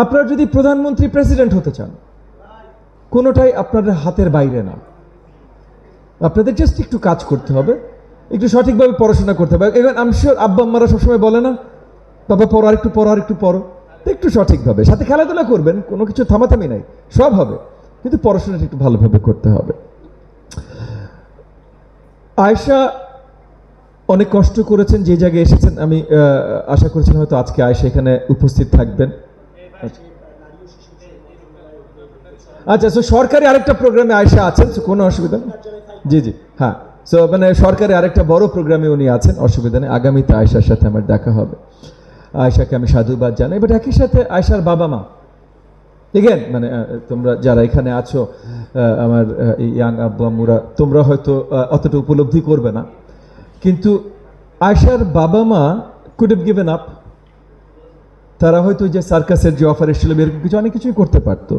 আপনারা যদি প্রধানমন্ত্রী প্রেসিডেন্ট হতে চান, কোনোটাই আপনাদের হাতের বাইরে না। আপনাদের জাস্ট একটু কাজ করতে হবে, একটু সঠিকভাবে পড়াশোনা করতে হবে। এখন আমি শিওর আব্বা আম্মারা সবসময় বলে না, বাবা পড়ো আর একটু পড়ো আর একটু পড়ো, তো একটু সঠিকভাবে, সাথে খেলাধুলা করবেন, কোনো কিছু থামাথামি নাই, সব হবে, কিন্তু পড়াশোনাটা একটু ভালোভাবে করতে হবে। আয়েশা অনেক কষ্ট করেছেন, যে জায়গায় এসেছেন। আমি আশা করছিলাম হয়তো আজকে আয়েশা এখানে উপস্থিত থাকবেন। আচ্ছা, সো সরকারি আরেকটা প্রোগ্রামে আয়েশা আছেন, কোনো অসুবিধা নেই। জি জি, হ্যাঁ, সো মানে সরকারি আরেকটা বড় প্রোগ্রামে উনি আছেন, অসুবিধা নেই। আগামীতে আয়েশার সাথে আমার দেখা হবে। আয়েশাকে আমি সাধুবাদ জানাই, বাট একই সাথে আয়েশার বাবা মা, এগেন মানে তোমরা যারা এখানে আছো, আমার ইয়াং আব্বু আম্মুরা, তোমরা হয়তো অতটা উপলব্ধি করবে না, কিন্তু আয়েশার বাবা মা কুড হ্যাভ গিভেন আপ। তারা হয়তো যে সার্কাসের যে অফার এসেছিল এরকম কিছু অনেক কিছুই করতে পারতো,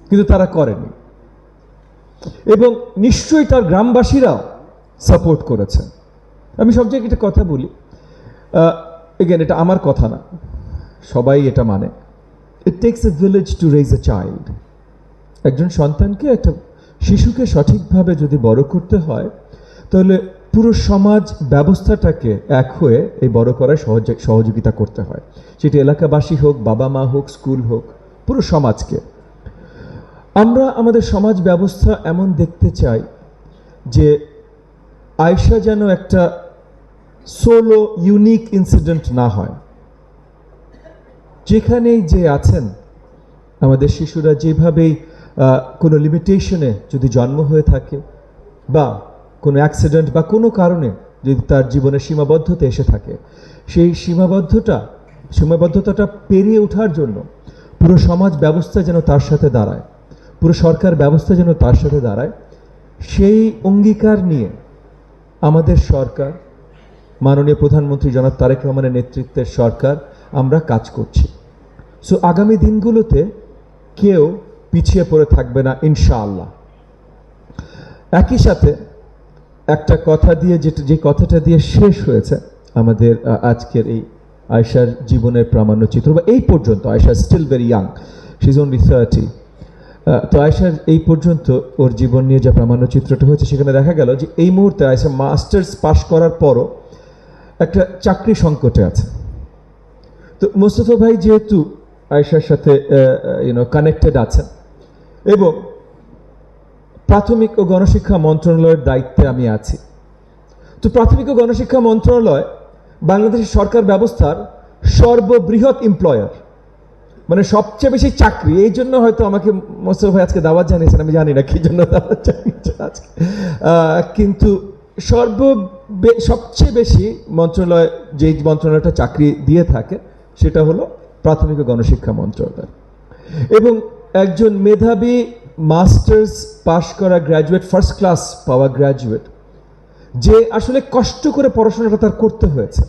কিন্তু তারা করেনি। এবং নিশ্চয়ই তার গ্রামবাসীরাও সাপোর্ট করেছে। আমি সব জায়গায় একটা কথা বলি, এগেন এটা আমার কথা না, সবাই এটা মানে, it takes a village to raise a child. একজন সন্তানকে, একটা শিশুকে সঠিকভাবে যদি বড় করতে হয়, তাহলে পুরো সমাজ ব্যবস্থাটাকে এক হয়ে এই বড় করায় সহযোগিতা করতে হয়। সেটি এলাকাবাসী হোক, বাবা মা হোক, স্কুল হোক, পুরো সমাজকে। আমরা আমাদের সমাজ ব্যবস্থা এমন দেখতে চাই যে আয়েশা যেন একটা সোলো ইউনিক ইনসিডেন্ট না হয়। যেখানেই যে আছেন আমাদের শিশুরা, যেভাবেই কোনো লিমিটেশনে যদি জন্ম হয়ে থাকে, বা কোনো অ্যাক্সিডেন্ট বা কোনো কারণে যদি তার জীবনে সীমাবদ্ধতা এসে থাকে, সেই সীমাবদ্ধতাটা পেরিয়ে ওঠার জন্য পুরো সমাজ ব্যবস্থা যেন তার সাথে দাঁড়ায়, পুরো সরকার ব্যবস্থা যেন তার সাথে দাঁড়ায়, সেই অঙ্গীকার নিয়ে আমাদের সরকার, মাননীয় প্রধানমন্ত্রী জনাব তারেক রহমানের নেতৃত্বের সরকার, আমরা কাজ করছি। সো আগামী দিনগুলোতে কেউ পিছিয়ে পড়ে থাকবে না ইনশাআল্লাহ। একই সাথে একটা কথা দিয়ে, যে কথাটা দিয়ে শেষ হয়েছে আমাদের আজকের এই আয়েশার জীবনের প্রামাণ্যচিত্র, বা এই পর্যন্ত Ayesha still very young, she is only 30। তো আয়েশার এই পর্যন্ত ওর জীবন নিয়ে যে প্রামাণ্যচিত্রটা হয়েছে, সেখানে দেখা গেল যে এই মুহূর্তে আয়েশা মাস্টার্স পাশ করার পরও একটা চাকরি সংকটে আছে। তো মোস্তফা ভাই যেহেতু আয়েশার সাথে কানেক্টেড আছেন, এবং প্রাথমিক ও গণশিক্ষা মন্ত্রণালয়ের দায়িত্বে আমি আছি। তো প্রাথমিক ও গণশিক্ষা মন্ত্রণালয় বাংলাদেশের সরকার ব্যবস্থার সর্ববৃহৎ এমপ্লয়ার, মানে সবচেয়ে বেশি চাকরি। এই জন্য হয়তো আমাকে মোস্তফা ভাই আজকে দাওয়াত জানিয়েছেন, আমি জানি না কি জন্য দাওয়াত জানিয়েছেন আজকে, কিন্তু সবচেয়ে বেশি মন্ত্রণালয়, যে মন্ত্রণালয়টা চাকরি দিয়ে থাকে, সেটা হলো প্রাথমিক ও গণশিক্ষা মন্ত্রণালয়। এবং একজন মেধাবী মাস্টার্স পাশ করা গ্র্যাজুয়েট, ফার্স্ট ক্লাস পাওয়া গ্র্যাজুয়েট, যে আসলে কষ্ট করে পড়াশোনাটা তার করতে হয়েছে।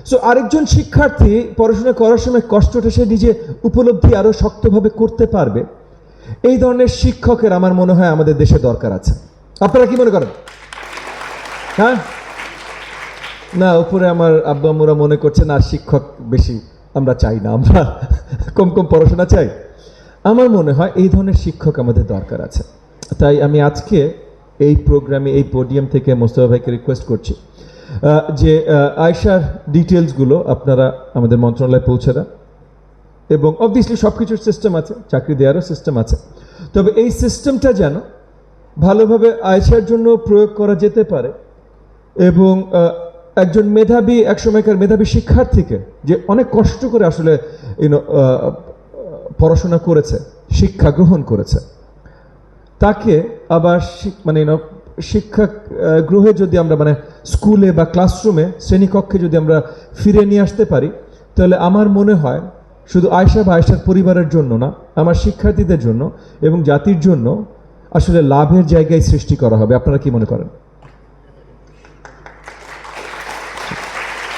সো আরেকজন শিক্ষার্থী পড়াশোনা করার সময় কষ্টটা সে নিজে উপলব্ধি আরো শক্তভাবে করতে পারবে, এই ধরনের শিক্ষকের আমার মনে হয় আমাদের দেশে দরকার আছে। আপনারা কি মনে করেন? হ্যাঁ না, উপরে আমার আব্বা আম্মুরা মনে করছে না শিক্ষক বেশি আমরা চাই না, আমরা কম কম পড়াশোনা চাই। আমার মনে হয় এই ধরনের শিক্ষক আমাদের দরকার আছে। তাই আমি আজকে এই প্রোগ্রামে, এই পোডিয়াম থেকে মোস্তফা ভাইকে রিকোয়েস্ট করছি যে আয়েশার ডিটেলসগুলো আপনারা আমাদের মন্ত্রণালয়ে পৌঁছে দেন। এবং অবভিয়াসলি সব কিছুর সিস্টেম আছে, চাকরি দেওয়ারও সিস্টেম আছে, তবে এই সিস্টেমটা যেন ভালোভাবে আয়েশার জন্য প্রয়োগ করা যেতে পারে। এবং একজন মেধাবী, একসময়কার মেধাবী শিক্ষার্থীকে, যে অনেক কষ্ট করে আসলে পড়াশোনা করেছে, শিক্ষা গ্রহণ করেছে, তাকে আবার মানে শিক্ষা গ্রহে যদি আমরা, মানে স্কুলে বা ক্লাসরুমে, শ্রেণীকক্ষে যদি আমরা ফিরে নিয়ে আসতে পারি, তাহলে আমার মনে হয় শুধু আয়েশা বা আয়েশার পরিবারের জন্য না, আমার শিক্ষার্থীদের জন্য এবং জাতির জন্য আসলে লাভের জায়গায় সৃষ্টি করা হবে। আপনারা কি মনে করেন?